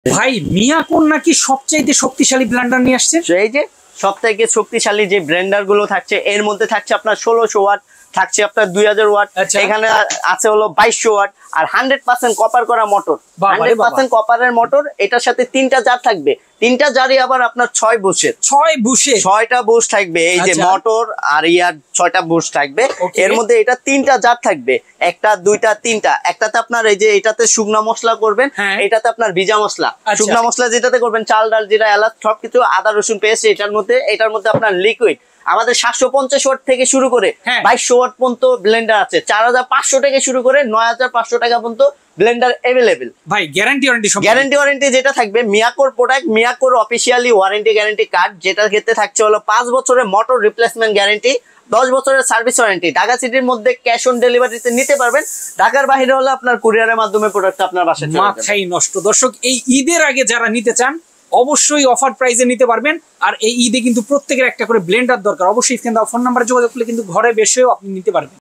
ভাই মিয়াকোর নাকি সবচাইতে শক্তিশালী ব্লেন্ডার নিয়ে আসছে। এই যে সবথেকে শক্তিশালী যে ব্লেন্ডার গুলো থাকছে এর মধ্যে থাকছে আপনার 1600 ওয়াট, থাকছে আপনার 2000 ওয়াট, এখানে আছে হলো 2200 ওয়াট আর 100% কপার করা মোটর, 100% কপারের মোটর। এটার সাথে 3টা জার থাকবে, 3টা জারই আবার আপনার 6 বুশের, 6টা বুশ থাকবে। এই যে মোটর আর ইয়ার 6টা বুশ থাকবে। এর মধ্যে এটা 3টা জার থাকবে, একটা দুইটা তিনটা। একটাতে আপনার এই যে এটাতে শুকনা মশলা করবেন, এটাতে আপনার ভিজা মশলা। শুকনা মশলা যেটাতে করবেন চাল ডাল জিরা এলাচ সবকিছু, আদা রসুন পেস্ট। এটার মধ্যে আপনার লিকুইড। আমাদের 750 ওয়াট থেকে শুরু করে 2200 ওয়াট পর্যন্ত ব্লেন্ডার আছে, 4500 থেকে শুরু করে 9500 টাকা পর্যন্ত ব্লেন্ডার अवेलेबल। ভাই গ্যারান্টি ওয়ারেন্টি যেটা থাকবে মিয়াকোর প্রোডাক্ট, মিয়াকোর অফিশিয়ালি ওয়ারেন্টি গ্যারান্টি কার্ড, যেটার ক্ষেত্রে থাকছে হলো 5 বছরের মোটর রিপ্লেসমেন্ট গ্যারান্টি, 10 বছরের সার্ভিস ওয়ারেন্টি। ঢাকা সিটির মধ্যে ক্যাশ অন ডেলিভারিতে নিতে পারবেন, ঢাকার বাইরে হলে আপনার কুরিয়ারের মাধ্যমে প্রোডাক্ট আপনার বাসায় চলে যাবে। মাথাই নষ্ট। দর্শক, এই ঈদের আগে যারা নিতে চান অবশ্যই অফার প্রাইসে নিতে পারবেন। আর এই ঈদে কিন্তু প্রত্যেকের একটা করে ব্লেন্ডার দরকার। অবশ্যই স্ক্রিনে দেওয়া ফোন নাম্বারে যোগাযোগ করলে কিন্তু ঘরে বসেও আপনি নিতে পারবেন।